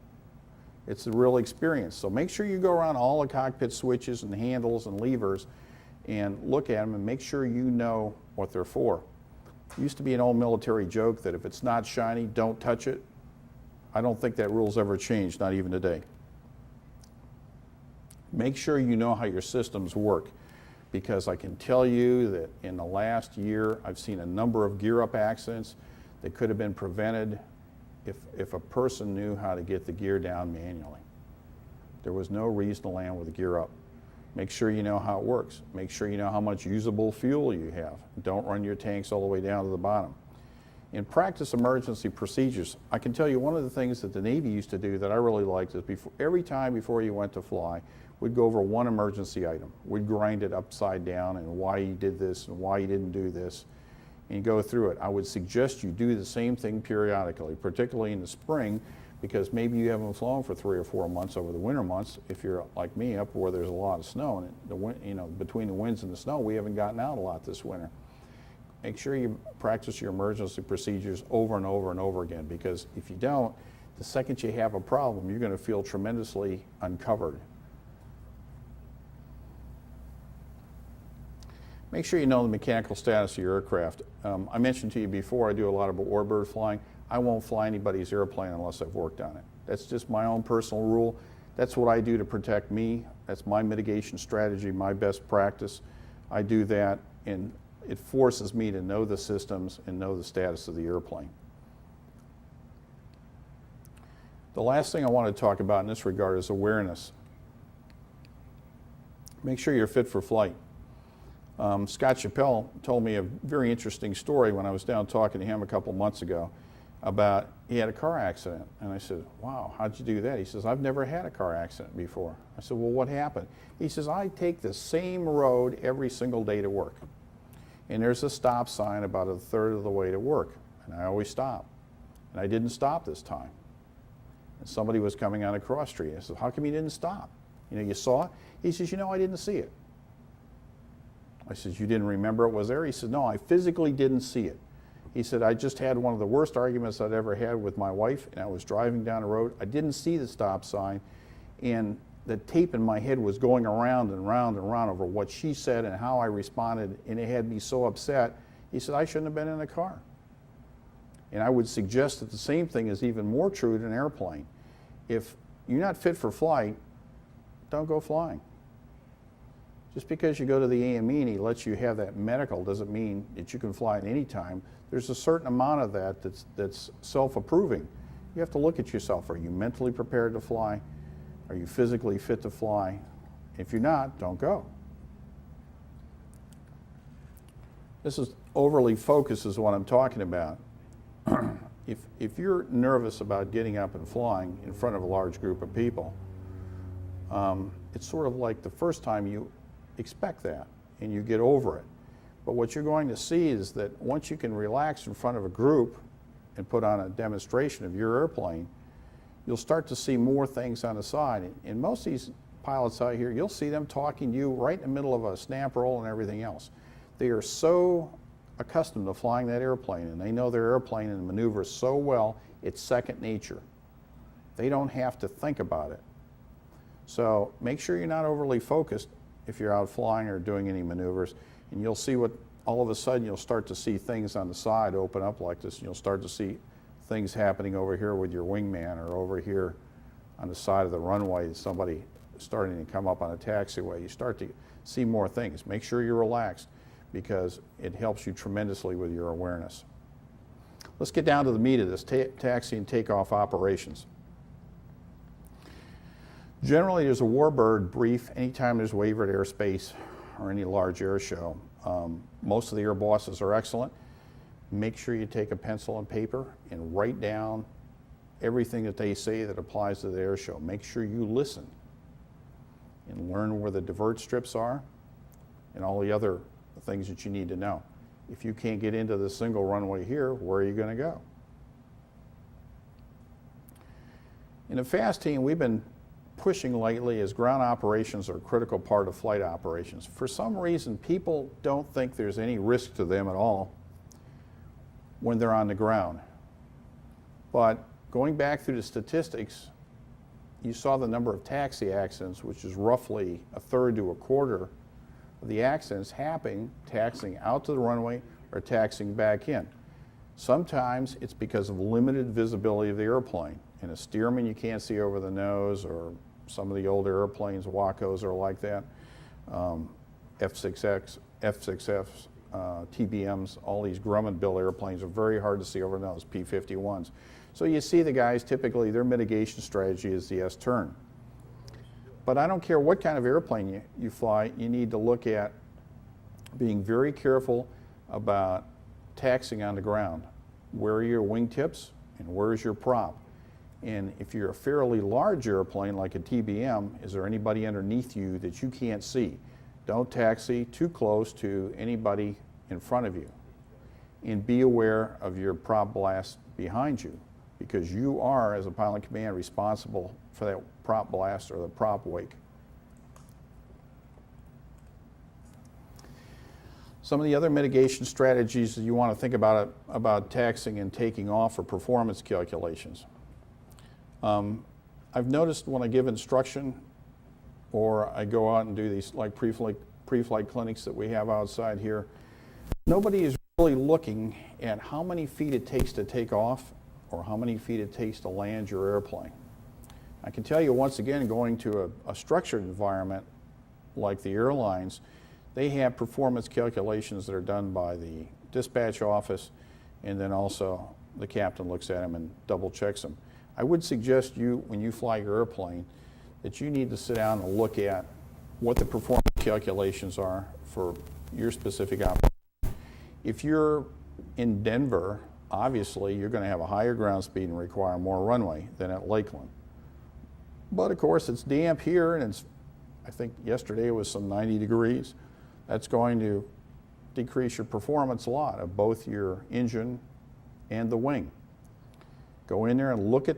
B: It's a real experience. So make sure you go around all the cockpit switches and handles and levers and look at them and make sure you know what they're for. It used to be an old military joke that if it's not shiny, don't touch it. I don't think that rule's ever changed, not even today. Make sure you know how your systems work, because I can tell you that in the last year, I've seen a number of gear-up accidents that could have been prevented if a person knew how to get the gear down manually. There was no reason to land with the gear up. Make sure you know how it works. Make sure you know how much usable fuel you have. Don't run your tanks all the way down to the bottom. And practice emergency procedures. I can tell you one of the things that the Navy used to do that I really liked is every time before you went to fly, we'd go over one emergency item. We'd grind it upside down and why you did this and why you didn't do this, and go through it. I would suggest you do the same thing periodically, particularly in the spring, because maybe you haven't flown for 3 or 4 months over the winter months. If you're like me, up where there's a lot of snow, and between the winds and the snow, we haven't gotten out a lot this winter. Make sure you practice your emergency procedures over and over and over again, because if you don't, the second you have a problem, you're going to feel tremendously uncovered. Make sure you know the mechanical status of your aircraft. I mentioned to you before, I do a lot of Warbird flying. I won't fly anybody's airplane unless I've worked on it. That's just my own personal rule. That's what I do to protect me That's my mitigation strategy, my best practice. I do that, and it forces me to know the systems and know the status of the airplane. The last thing I want to talk about in this regard is awareness. Make sure you're fit for flight. Scott Chappell told me a very interesting story when I was down talking to him a couple months ago about he had a car accident. And I said, wow, how'd you do that? He says, I've never had a car accident before. I said, well, what happened? He says, I take the same road every single day to work. And there's a stop sign about a third of the way to work. And I always stop. And I didn't stop this time. And somebody was coming on a cross street. I said, how come you didn't stop? You know, you saw it? He says, you know, I didn't see it. I said, you didn't remember it was there? He said, no, I physically didn't see it. He said, I just had one of the worst arguments I'd ever had with my wife, and I was driving down the road. I didn't see the stop sign, and the tape in my head was going around and round and round over what she said and how I responded, and it had me so upset. He said, I shouldn't have been in the car. And I would suggest that the same thing is even more true in an airplane. If you're not fit for flight, don't go flying. Just because you go to the AME and he lets you have that medical doesn't mean that you can fly at any time. There's a certain amount of that that's self-approving. You have to look at yourself. Are you mentally prepared to fly? Are you physically fit to fly? If you're not, don't go. This is overly focused is what I'm talking about. If you're nervous about getting up and flying in front of a large group of people, it's sort of like the first time you expect that and you get over it. But what you're going to see is that once you can relax in front of a group and put on a demonstration of your airplane, you'll start to see more things on the side. And most of these pilots out here, you'll see them talking to you right in the middle of a snap roll and everything else. They are so accustomed to flying that airplane, and they know their airplane and maneuvers so well, it's second nature. They don't have to think about it. So make sure you're not overly focused if you're out flying or doing any maneuvers, and you'll see what all of a sudden you'll start to see things on the side open up like this, and you'll start to see things happening over here with your wingman or over here on the side of the runway, somebody starting to come up on a taxiway. You start to see more things. Make sure you're relaxed because it helps you tremendously with your awareness. Let's get down to the meat of this, taxi and takeoff operations. Generally, there's a Warbird brief anytime there's wavered airspace or any large air show. Most of the air bosses are excellent. Make sure you take a pencil and paper and write down everything that they say that applies to the air show. Make sure you listen and learn where the divert strips are and all the other things that you need to know. If you can't get into the single runway here, where are you going to go? In the FAST team, we've been pushing lately as ground operations are a critical part of flight operations. For some reason, people don't think there's any risk to them at all when they're on the ground. But going back through the statistics, you saw the number of taxi accidents, which is roughly a third to a quarter of the accidents happening taxiing out to the runway or taxiing back in. Sometimes it's because of limited visibility of the airplane. And a steerman you can't see over the nose, or some of the older airplanes, Wacos are like that. F6X, F6Fs, TBMs, all these Grumman-built airplanes are very hard to see over the nose, P-51s. So you see the guys, typically their mitigation strategy is the S-turn. But I don't care what kind of airplane you fly, you need to look at being very careful about taxiing on the ground. Where are your wingtips and where is your prop? And if you're a fairly large airplane like a TBM, is there anybody underneath you that you can't see? Don't taxi too close to anybody in front of you. And be aware of your prop blast behind you, because you are, as a pilot command, responsible for that prop blast or the prop wake. Some of the other mitigation strategies that you want to think about taxiing and taking off are performance calculations. I've noticed when I give instruction or I go out and do these like pre-flight clinics that we have outside here, nobody is really looking at how many feet it takes to take off or how many feet it takes to land your airplane. I can tell you once again, going to a structured environment like the airlines, they have performance calculations that are done by the dispatch office, and then also the captain looks at them and double checks them. I would suggest you, when you fly your airplane, that you need to sit down and look at what the performance calculations are for your specific operation. If you're in Denver, obviously you're going to have a higher ground speed and require more runway than at Lakeland. But of course it's damp here, and it's, I think yesterday it was some 90 degrees. That's going to decrease your performance a lot of both your engine and the wing. Go in there and look at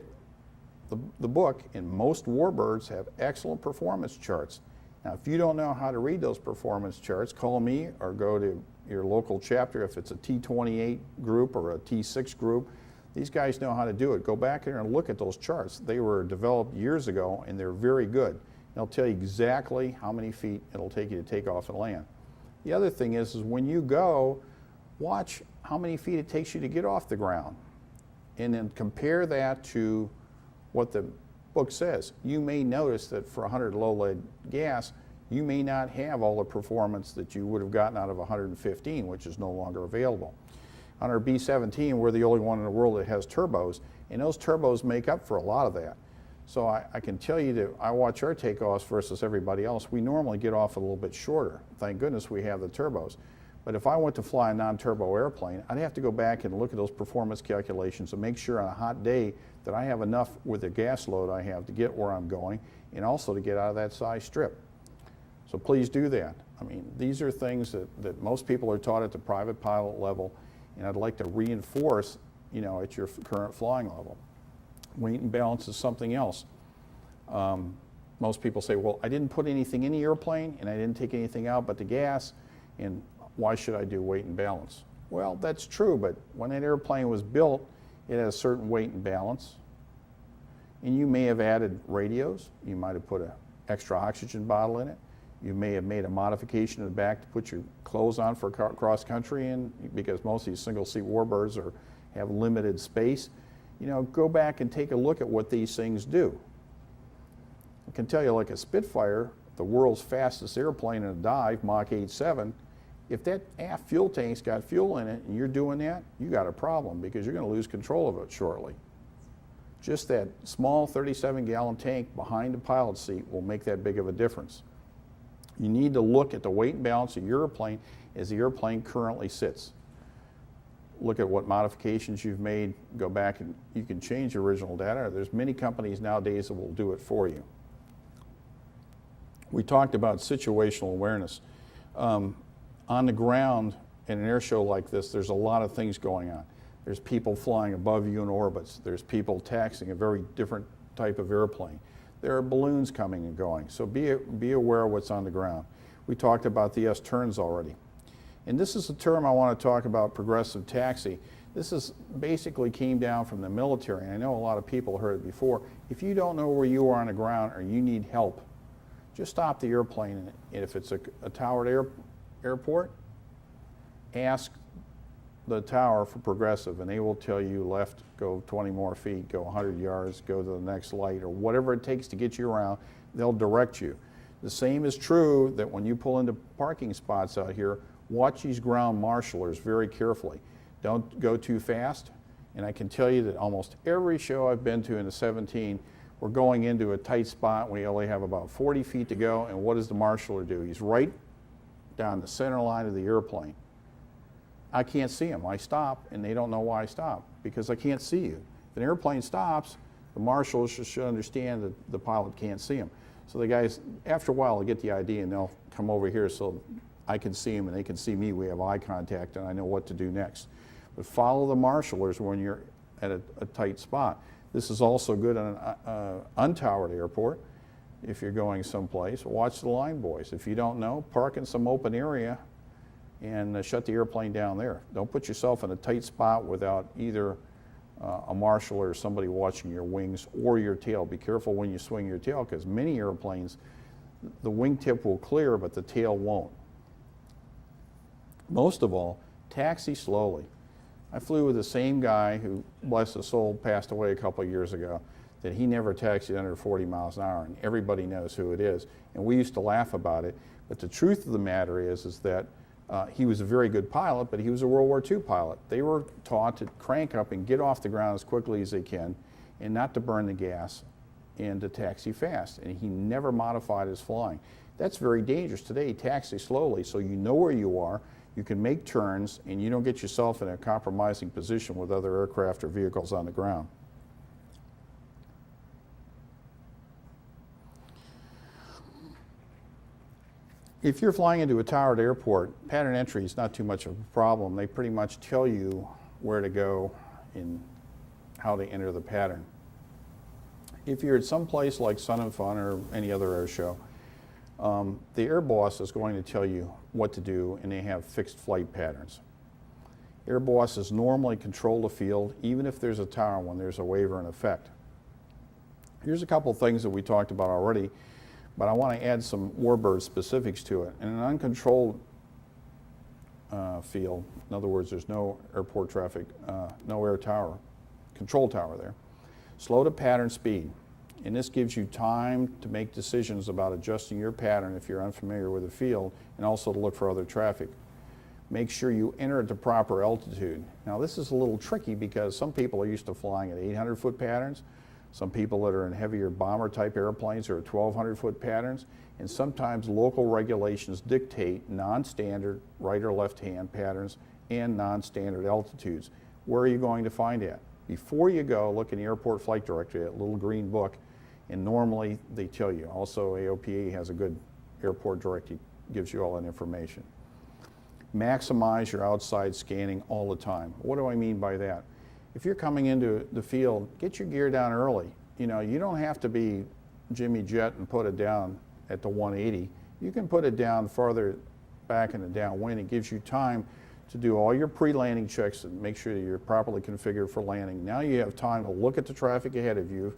B: the book, and most Warbirds have excellent performance charts. Now, if you don't know how to read those performance charts, call me or go to your local chapter. If it's a T28 group or a T6 group, these guys know how to do it. Go back there and look at those charts. They were developed years ago, and they're very good. They'll tell you exactly how many feet it'll take you to take off and land. The other thing is when you go, watch how many feet it takes you to get off the ground, and then compare that to what the book says. You may notice that for 100 low lead gas, you may not have all the performance that you would have gotten out of 115, which is no longer available. On our B-17, we're the only one in the world that has turbos, and those turbos make up for a lot of that. So I can tell you that I watch our takeoffs versus everybody else. We normally get off a little bit shorter. Thank goodness we have the turbos. But if I went to fly a non-turbo airplane, I'd have to go back and look at those performance calculations and make sure on a hot day that I have enough with the gas load I have to get where I'm going, and also to get out of that size strip. So please do that. I mean, these are things that most people are taught at the private pilot level, and I'd like to reinforce, you know, at your current flying level. Weight and balance is something else. Most people say, well, I didn't put anything in the airplane and I didn't take anything out but the gas, and why should I do weight and balance? Well, that's true, but when that airplane was built, it had a certain weight and balance. And you may have added radios. You might have put an extra oxygen bottle in it. You may have made a modification in the back to put your clothes on for cross country, and because most of these single seat Warbirds have limited space. You know, go back and take a look at what these things do. I can tell you, like a Spitfire, the world's fastest airplane in a dive, Mach 8.7, if that aft fuel tank's got fuel in it and you're doing that, you got a problem because you're going to lose control of it shortly. Just that small 37-gallon tank behind the pilot seat will make that big of a difference. You need to look at the weight and balance of your airplane as the airplane currently sits. Look at what modifications you've made, go back and you can change the original data. There's many companies nowadays that will do it for you. We talked about situational awareness. On the ground in an air show like this, there's a lot of things going on. There's people flying above you in orbits. There's people taxiing a very different type of airplane. There are balloons coming and going, so be aware of what's on the ground. We talked about the S-turns already. And this is a term I want to talk about, progressive taxi. This is basically came down from the military, and I know a lot of people heard it before. If you don't know where you are on the ground or you need help, just stop the airplane, and if it's a towered airport, ask the tower for progressive, and they will tell you left, go 20 more feet, go 100 yards, go to the next light, or whatever it takes to get you around. They'll direct you. The same is true that when you pull into parking spots out here, watch these ground marshalers very carefully. Don't go too fast. And I can tell you that almost every show I've been to in the 17, we're going into a tight spot. We only have about 40 feet to go, and what does the marshaler do? He's right down the center line of the airplane. I can't see him. I stop, and they don't know why I stop, because I can't see you. If an airplane stops, the marshals should understand that the pilot can't see him. So the guys, after a while, they'll get the idea, and they'll come over here so I can see them and they can see me. We have eye contact, and I know what to do next. But follow the marshalers when you're at a tight spot. This is also good on an untowered airport. If you're going someplace, watch the line boys. If you don't know, park in some open area and shut the airplane down there. Don't put yourself in a tight spot without either a marshal or somebody watching your wings or your tail. Be careful when you swing your tail, because many airplanes, the wingtip will clear, but the tail won't. Most of all, taxi slowly. I flew with the same guy who, bless his soul, passed away a couple of years ago, that he never taxied under 40 miles an hour, and everybody knows who it is. And we used to laugh about it, but the truth of the matter is that he was a very good pilot, but he was a World War II pilot. They were taught to crank up and get off the ground as quickly as they can and not to burn the gas and to taxi fast. And he never modified his flying. That's very dangerous. Today, taxi slowly so you know where you are, you can make turns, and you don't get yourself in a compromising position with other aircraft or vehicles on the ground. If you're flying into a towered airport, pattern entry is not too much of a problem. They pretty much tell you where to go and how to enter the pattern. If you're at some place like Sun and Fun or any other air show, the air boss is going to tell you what to do, and they have fixed flight patterns. Air bosses normally control the field, even if there's a tower when there's a waiver in effect. Here's a couple things that we talked about already, but I want to add some Warbird specifics to it. In an uncontrolled field, in other words, there's no airport traffic, no air tower, control tower there, slow to pattern speed. And this gives you time to make decisions about adjusting your pattern if you're unfamiliar with the field, and also to look for other traffic. Make sure you enter at the proper altitude. Now this is a little tricky because some people are used to flying at 800-foot patterns. Some people that are in heavier bomber type airplanes are at 1,200-foot patterns, and sometimes local regulations dictate non-standard right or left hand patterns and non-standard altitudes. Where are you going to find that? Before you go, look in the airport flight directory, that little green book, and normally they tell you. Also, AOPA has a good airport directory, gives you all that information. Maximize your outside scanning all the time. What do I mean by that? If you're coming into the field, get your gear down early. You know, you don't have to be Jimmy Jet and put it down at the 180. You can put it down farther back in the downwind. It gives you time to do all your pre-landing checks and make sure that you're properly configured for landing. Now you have time to look at the traffic ahead of you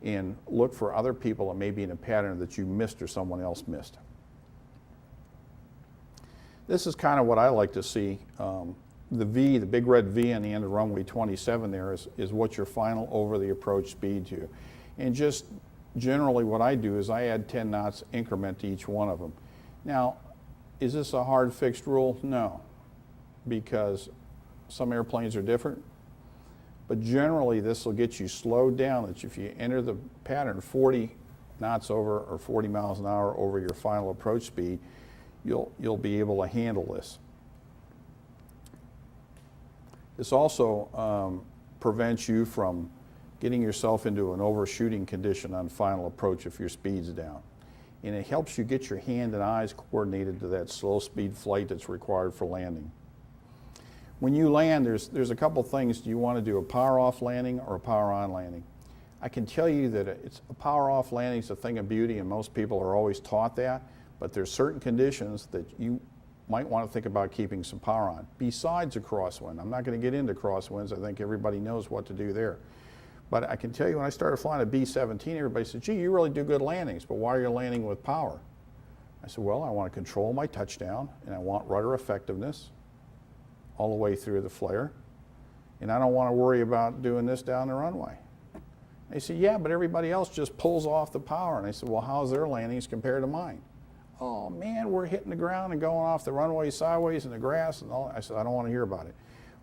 B: and look for other people that may be in a pattern that you missed or someone else missed. This is kind of what I like to see. The V, the big red V on the end of runway 27 there is what your final over the approach speed to. And just generally what I do is I add 10 knots increment to each one of them. Now, is this a hard fixed rule? No, because some airplanes are different. But generally this will get you slowed down, that if you enter the pattern 40 knots over or 40 miles an hour over your final approach speed, you'll be able to handle this. This also prevents you from getting yourself into an overshooting condition on final approach if your speed's down. And it helps you get your hand and eyes coordinated to that slow speed flight that's required for landing. When you land, there's a couple things. Do you want to do a power off landing or a power on landing? I can tell you that it's a power off landing is a thing of beauty, and most people are always taught that, but there's certain conditions that you might want to think about keeping some power on, besides a crosswind. I'm not going to get into crosswinds. I think everybody knows what to do there. But I can tell you when I started flying a B-17, everybody said, gee, you really do good landings, but why are you landing with power? I said, well, I want to control my touchdown, and I want rudder effectiveness all the way through the flare, and I don't want to worry about doing this down the runway. They said, yeah, but everybody else just pulls off the power. And I said, well, how's their landings compared to mine? Oh man, we're hitting the ground and going off the runway sideways in the grass and all. I said, I don't want to hear about it.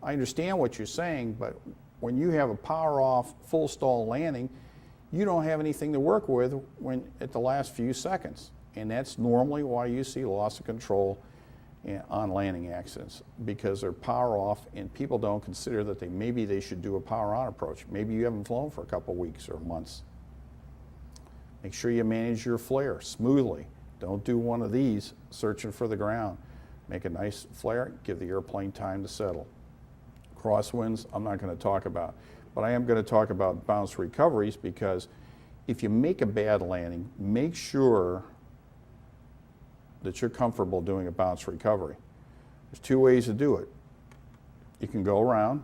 B: I understand what you're saying, but when you have a power off full stall landing, you don't have anything to work with at the last few seconds. And that's normally why you see loss of control on landing accidents, because they're power off and people don't consider that maybe they should do a power on approach. Maybe you haven't flown for a couple weeks or months. Make sure you manage your flare smoothly. Don't do one of these searching for the ground. Make a nice flare, give the airplane time to settle. Crosswinds, I'm not going to talk about, but I am going to talk about bounce recoveries, because if you make a bad landing, make sure that you're comfortable doing a bounce recovery. There's two ways to do it. You can go around,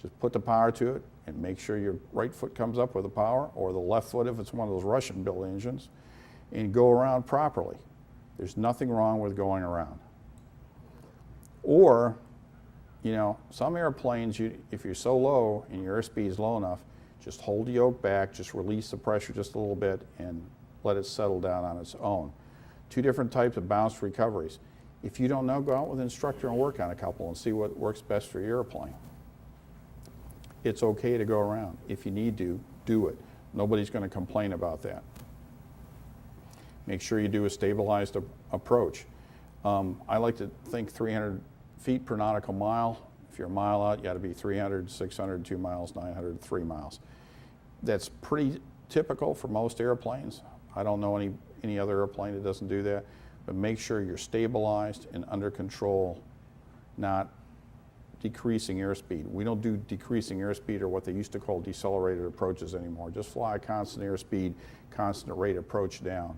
B: just put the power to it, and make sure your right foot comes up with the power, or the left foot if it's one of those Russian-built engines, and go around properly. There's nothing wrong with going around. Or, you know, some airplanes, if you're so low and your airspeed is low enough, Just hold the yoke back, just release the pressure just a little bit and let it settle down on its own. Two different types of bounce recoveries. If you don't know, go out with an instructor and work on a couple and see what works best for your airplane. It's okay to go around. If you need to, do it. Nobody's going to complain about that. Make sure you do a stabilized approach. I like to think 300 feet per nautical mile. If you're a mile out, you got to be 300, 600, 2 miles, 900, 3 miles. That's pretty typical for most airplanes. I don't know any other airplane that doesn't do that, but make sure you're stabilized and under control, not decreasing airspeed. We don't do decreasing airspeed or what they used to call decelerated approaches anymore. Just fly a constant airspeed, constant rate approach down.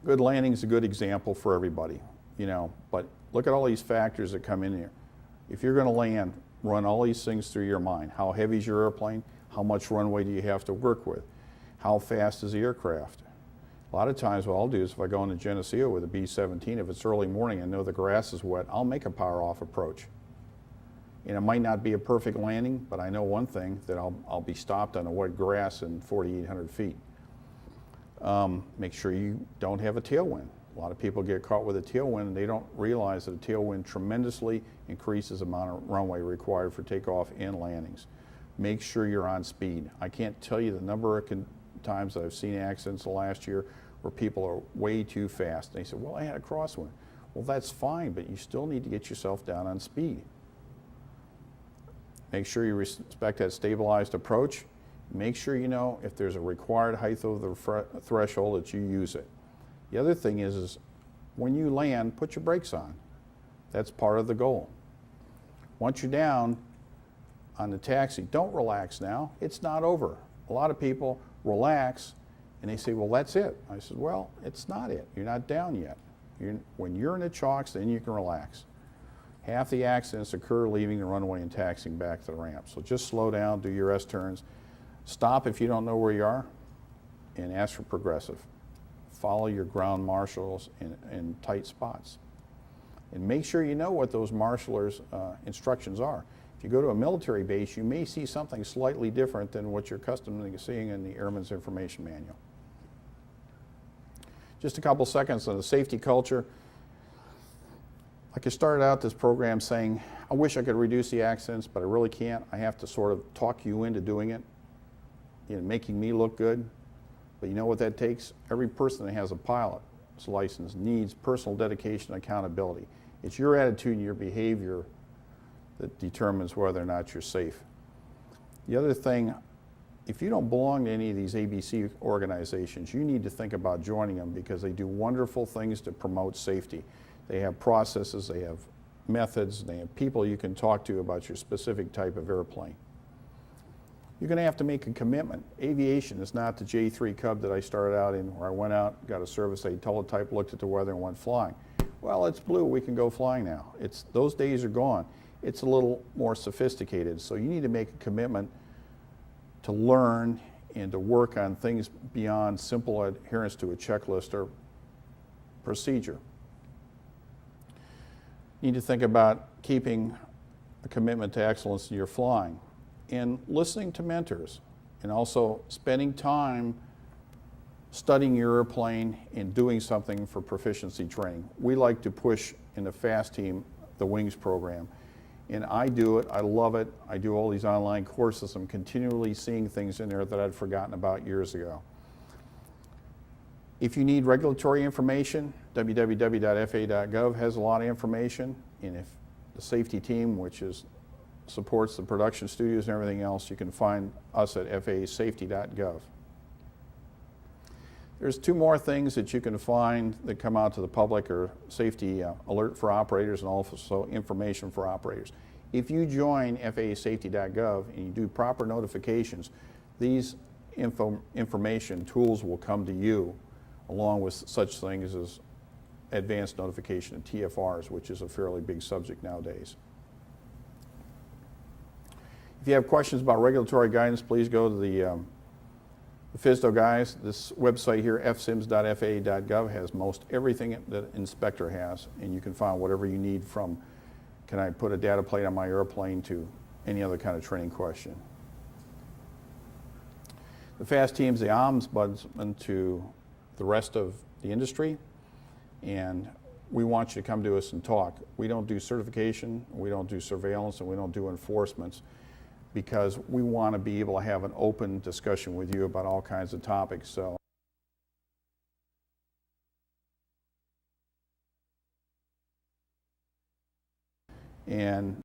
B: Good landing is a good example for everybody, you know, but look at all these factors that come in here. If you're going to land, run all these things through your mind. How heavy is your airplane? How much runway do you have to work with? How fast is the aircraft? A lot of times what I'll do is if I go into Geneseo with a B-17, if it's early morning and know the grass is wet, I'll make a power off approach. And it might not be a perfect landing, but I know one thing, that I'll be stopped on the wet grass in 4,800 feet. Make sure you don't have a tailwind. A lot of people get caught with a tailwind and they don't realize that a tailwind tremendously increases the amount of runway required for takeoff and landings. Make sure you're on speed. I can't tell you the number of times that I've seen accidents the last year where people are way too fast. They say, well, I had a crosswind. Well, that's fine, but you still need to get yourself down on speed. Make sure you respect that stabilized approach. Make sure you know if there's a required height over the threshold that you use it. The other thing is when you land, put your brakes on. That's part of the goal. Once you're down on the taxi, don't relax now. It's not over. A lot of people relax and they say, well, that's it. I said, well, it's not it. You're not down yet. When you're in the chalks, then you can relax. Half the accidents occur leaving the runway and taxiing back to the ramp. So just slow down, do your S-turns. Stop if you don't know where you are and ask for progressive. Follow your ground marshals in tight spots. And make sure you know what those marshalers' instructions are. If you go to a military base, you may see something slightly different than what you're accustomed to seeing in the Airman's Information Manual. Just a couple seconds on the safety culture. Like I started out this program saying, I wish I could reduce the accidents, but I really can't. I have to sort of talk you into doing it, you know, making me look good. But you know what that takes? Every person that has a pilot's license needs personal dedication and accountability. It's your attitude and your behavior that determines whether or not you're safe. The other thing, if you don't belong to any of these ABC organizations, you need to think about joining them because they do wonderful things to promote safety. They have processes, they have methods, they have people you can talk to about your specific type of airplane. You're going to have to make a commitment. Aviation is not the J3 Cub that I started out in, where I went out, got a service aid teletype, looked at the weather, and went flying. Well, it's blue, we can go flying now. Those days are gone. It's a little more sophisticated, so you need to make a commitment to learn and to work on things beyond simple adherence to a checklist or procedure. You need to think about keeping a commitment to excellence in your flying and listening to mentors and also spending time studying your airplane and doing something for proficiency training. We like to push in the FAST team the Wings program. And I do it, I love it. I do all these online courses. I'm continually seeing things in there that I'd forgotten about years ago. If you need regulatory information, www.faa.gov has a lot of information. And if the safety team, which supports the production studios and everything else, you can find us at faasafety.gov. There's two more things that you can find that come out to the public, or safety alert for operators and also information for operators. If you join faasafety.gov and you do proper notifications, these information tools will come to you along with such things as advanced notification of TFRs, which is a fairly big subject nowadays. If you have questions about regulatory guidance, please go to the FSDO guys. This website here, fsims.faa.gov, has most everything that inspector has, and you can find whatever you need from, can I put a data plate on my airplane, to any other kind of training question. The FAST team's the ombudsman to the rest of the industry, and we want you to come to us and talk. We don't do certification, we don't do surveillance, and we don't do enforcements, because we want to be able to have an open discussion with you about all kinds of topics. So and